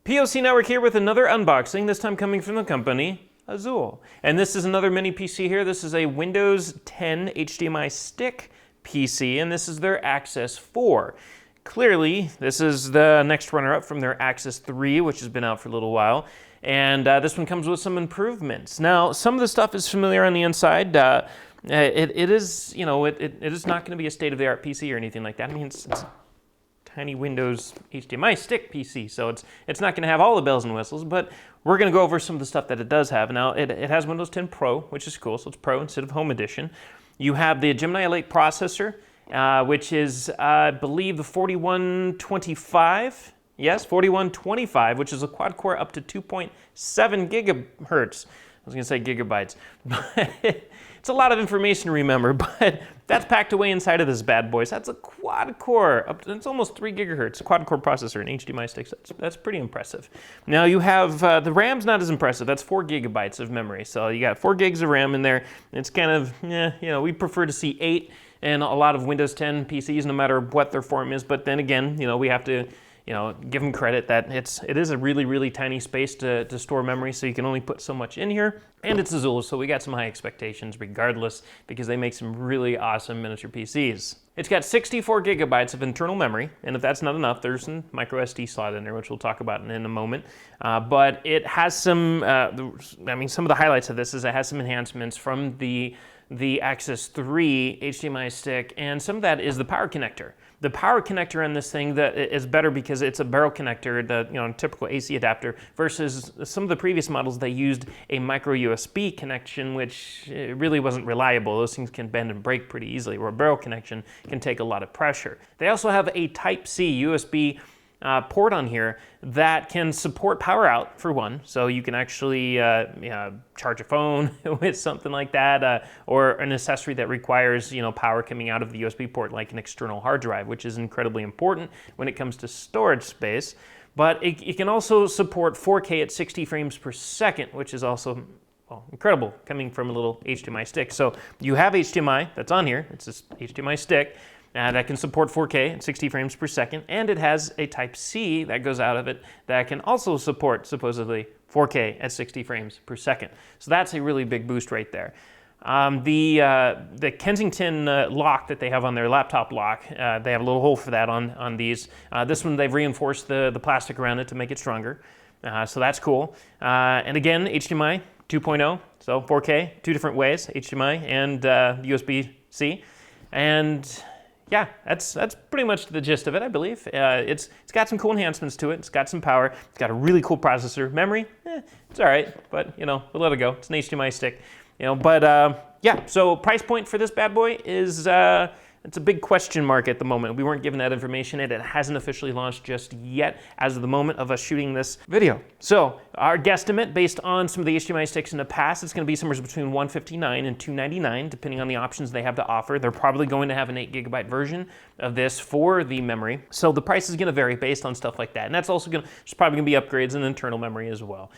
POC Network here with another unboxing, this time coming from the company Azulle. And this is another mini PC here. This is a Windows 10 HDMI stick PC, and this is their Access 4. Clearly, this is the next runner-up from their Access 3, which has been out for a little while. And this one comes with some improvements. Now, some of the stuff is familiar on the inside. It is, you know, it is not going to be a state-of-the-art PC or anything like that. I mean, it's tiny Windows HDMI stick PC, so it's not going to have all the bells and whistles, but we're going to go over some of the stuff that it does have. Now, it has Windows 10 Pro, which is cool, so it's Pro instead of Home Edition. You have the Gemini 8 processor, which is, I believe, the 4125. Yes, 4125, which is a quad-core up to 2.7 gigahertz. I was going to say gigabytes, but it's a lot of information to remember, but that's packed away inside of this bad boy. So that's a quad-core, it's almost 3 gigahertz, quad-core processor and HDMI sticks. That's pretty impressive. Now you have, the RAM's not as impressive. That's 4 gigabytes of memory. So you got 4 gigs of RAM in there. It's kind of, you know, we prefer to see 8 in a lot of Windows 10 PCs, no matter what their form is. But then again, you know, we have to, you know, give them credit that it is a really, really tiny space to store memory, so you can only put so much in here. And it's Azulle, so we got some high expectations regardless, because they make some really awesome miniature PCs. It's got 64 gigabytes of internal memory, and if that's not enough, there's some micro SD slot in there, which we'll talk about in a moment. But it has some, I mean, some of the highlights of this is it has some enhancements from the Access 3 HDMI stick, and some of that is the power connector. The power connector on this thing that is better because it's a barrel connector, the typical AC adapter, versus some of the previous models they used a micro USB connection, which really wasn't reliable. Those things can bend and break pretty easily, where a barrel connection can take a lot of pressure. They also have a Type-C USB port on here that can support power out, for one, so you can actually charge a phone with something like that, or an accessory that requires power coming out of the USB port, like an external hard drive, which is incredibly important when it comes to storage space. But it can also support 4K at 60 frames per second, which is also, well, incredible coming from a little HDMI stick. So you have HDMI that's on here. It's this HDMI stick that can support 4K at 60 frames per second, and it has a Type-C that goes out of it that can also support, supposedly, 4K at 60 frames per second. So that's a really big boost right there. The Kensington lock that they have on their laptop lock, they have a little hole for that on these. This one, they've reinforced the plastic around it to make it stronger. So that's cool. And again, HDMI 2.0, so 4K, two different ways, HDMI and USB-C. And yeah, that's pretty much the gist of it, I believe. It's got some cool enhancements to it. It's got some power. It's got a really cool processor. Memory, it's all right, but we'll let it go. It's an HDMI stick, But yeah, so price point for this bad boy is it's a big question mark at the moment. We weren't given that information, and it hasn't officially launched just yet as of the moment of us shooting this video. So our guesstimate, based on some of the HDMI sticks in the past, it's going to be somewhere between $159 and $299, depending on the options they have to offer. They're probably going to have an 8 gigabyte version of this for the memory. So the price is going to vary based on stuff like that. And that's also there's probably going to be upgrades in internal memory as well.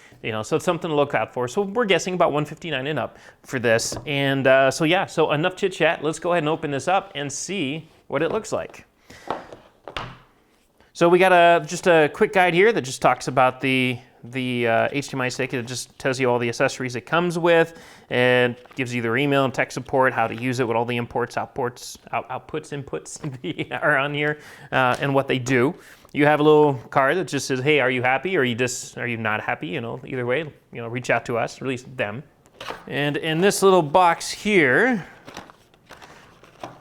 So it's something to look out for. So we're guessing about $159 and up for this. And so yeah, so enough chit chat. Let's go ahead and open this up and see what it looks like. So we got just a quick guide here that just talks about the HDMI stick. It just tells you all the accessories it comes with, and gives you their email and tech support, how to use it, what all the outputs, inputs are on here, and what they do. You have a little card that just says, hey, are you happy, or are you not happy? Either way, reach out to us, or at least them. And in this little box here,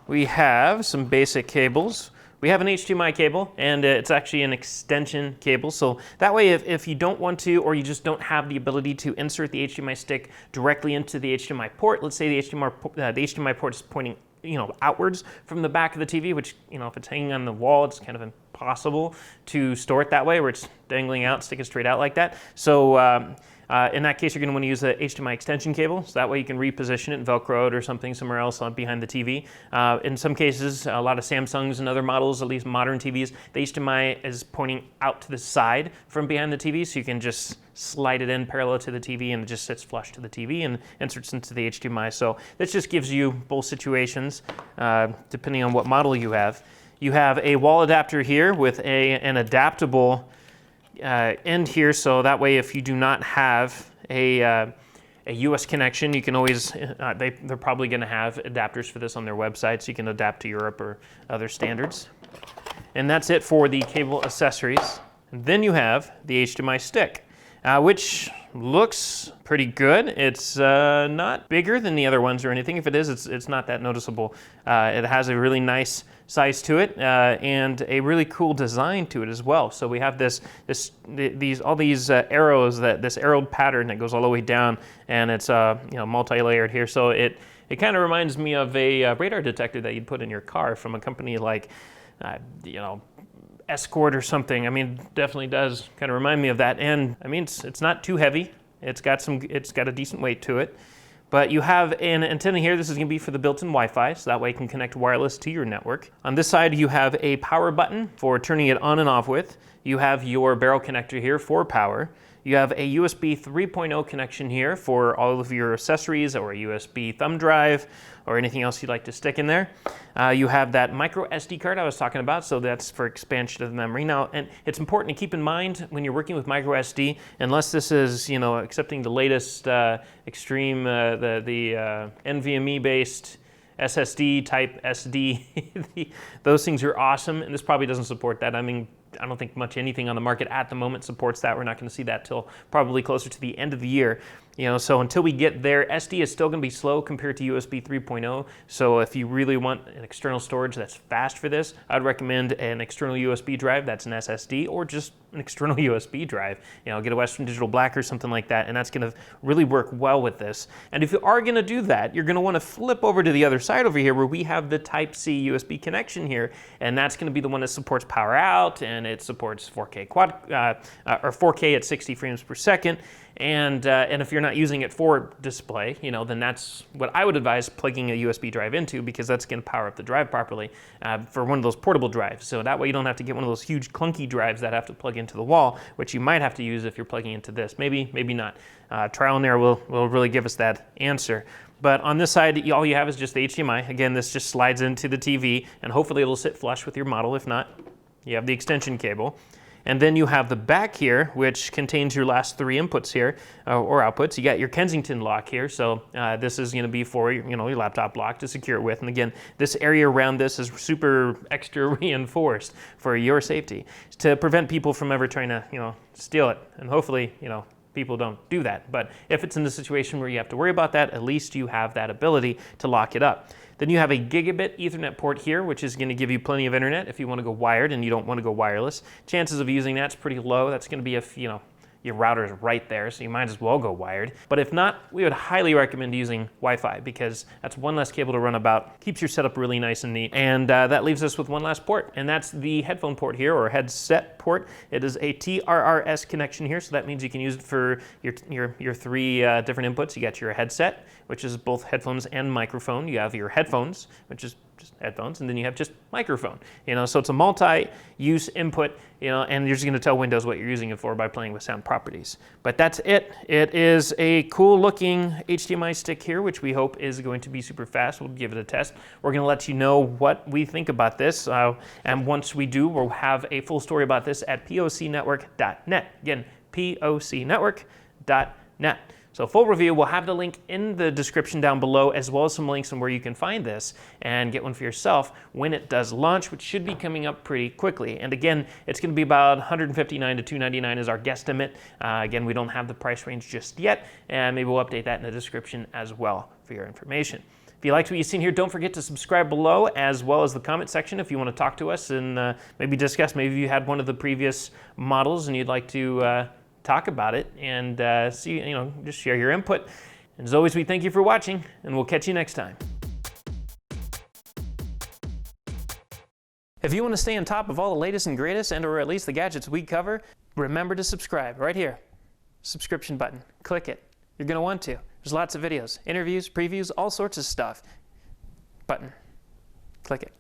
we have some basic cables. We have an HDMI cable, and it's actually an extension cable. So that way, if you don't want to, or you just don't have the ability to insert the HDMI stick directly into the HDMI port, let's say the HDMI port is pointing outwards from the back of the TV, which if it's hanging on the wall, it's kind of impossible to store it that way, where it's dangling out, sticking straight out like that. So in that case, you're going to want to use the HDMI extension cable, so that way you can reposition it and Velcro it or something somewhere else behind the TV. In some cases, a lot of Samsungs and other models, at least modern TVs, the HDMI is pointing out to the side from behind the TV, so you can just slide it in parallel to the TV, and it just sits flush to the TV and inserts into the HDMI. So this just gives you both situations, depending on what model you have. You have a wall adapter here with an adaptable end here, so that way if you do not have a US connection, you can always, they're probably going to have adapters for this on their website, so you can adapt to Europe or other standards. And that's it for the cable accessories. And then you have the HDMI stick, which looks pretty good. It's not bigger than the other ones or anything. If it is, it's not that noticeable. It has a really nice size to it and a really cool design to it as well. So we have all these arrows, this arrowed pattern that goes all the way down, and it's multi-layered here. So it kind of reminds me of a radar detector that you'd put in your car from a company like Escort or something. I mean, definitely does kind of remind me of that. And I mean, it's not too heavy. It's got a decent weight to it. But you have an antenna here. This is going to be for the built-in Wi-Fi, so that way you can connect wireless to your network. On this side, you have a power button for turning it on and off with. You have your barrel connector here for power. You have a USB 3.0 connection here for all of your accessories, or a USB thumb drive, or anything else you'd like to stick in there. You have that micro SD card I was talking about, so that's for expansion of memory. Now, and it's important to keep in mind when you're working with micro SD, unless this is, accepting the latest extreme, the NVMe-based SSD type SD, those things are awesome, and this probably doesn't support that. I mean, I don't think much anything on the market at the moment supports that. We're not going to see that till probably closer to the end of the year. So until we get there, SD is still going to be slow compared to USB 3.0. So if you really want an external storage that's fast for this, I'd recommend an external USB drive that's an SSD, or just an external USB drive. Get a Western Digital Black or something like that, and that's going to really work well with this. And if you are going to do that, you're going to want to flip over to the other side over here where we have the Type-C USB connection here, and that's going to be the one that supports power out, and it supports 4K or 4K at 60 frames per second. And if you're not using it for display, then that's what I would advise plugging a USB drive into, because that's going to power up the drive properly for one of those portable drives. So that way you don't have to get one of those huge clunky drives that have to plug into the wall, which you might have to use if you're plugging into this. Maybe not. Trial and error will really give us that answer. But on this side, all you have is just the HDMI. Again, this just slides into the TV, and hopefully it'll sit flush with your model. If not, you have the extension cable. And then you have the back here, which contains your last 3 inputs here, or outputs. You got your Kensington lock here, so this is going to be for your laptop lock to secure it with. And again, this area around this is super extra reinforced for your safety to prevent people from ever trying to steal it. And hopefully people don't do that. But if it's in a situation where you have to worry about that, at least you have that ability to lock it up. Then you have a gigabit Ethernet port here, which is going to give you plenty of internet if you want to go wired and you don't want to go wireless. Chances of using that's pretty low. That's going to be if your router is right there, so you might as well go wired. But if not, we would highly recommend using Wi-Fi, because that's one less cable to run about, keeps your setup really nice and neat. And that leaves us with one last port, and that's the headphone port here, or headset port. It is a TRRS connection here, so that means you can use it for your 3 different inputs. You got your headset, which is both headphones and microphone. You have your headphones, which is just headphones, and then you have just microphone. So it's a multi-use input, and you're just going to tell Windows what you're using it for by playing with sound properties. But that's it. It is a cool looking HDMI stick here, which we hope is going to be super fast. We'll give it a test. We're going to let you know what we think about this, and once we do, we'll have a full story about this at pocnetwork.net. Again, pocnetwork.net. So full review, we'll have the link in the description down below, as well as some links on where you can find this and get one for yourself when it does launch, which should be coming up pretty quickly. And again, it's going to be about $159 to $299 is our guesstimate. Again, we don't have the price range just yet, and maybe we'll update that in the description as well for your information. If you liked what you've seen here, don't forget to subscribe below, as well as the comment section if you want to talk to us and maybe discuss. Maybe you had one of the previous models and you'd like to talk about it and just share your input. And as always, we thank you for watching, and we'll catch you next time. If you want to stay on top of all the latest and greatest, and or at least the gadgets we cover, remember to subscribe right here. Subscription button. Click it. You're going to want to. There's lots of videos, interviews, previews, all sorts of stuff. Button. Click it.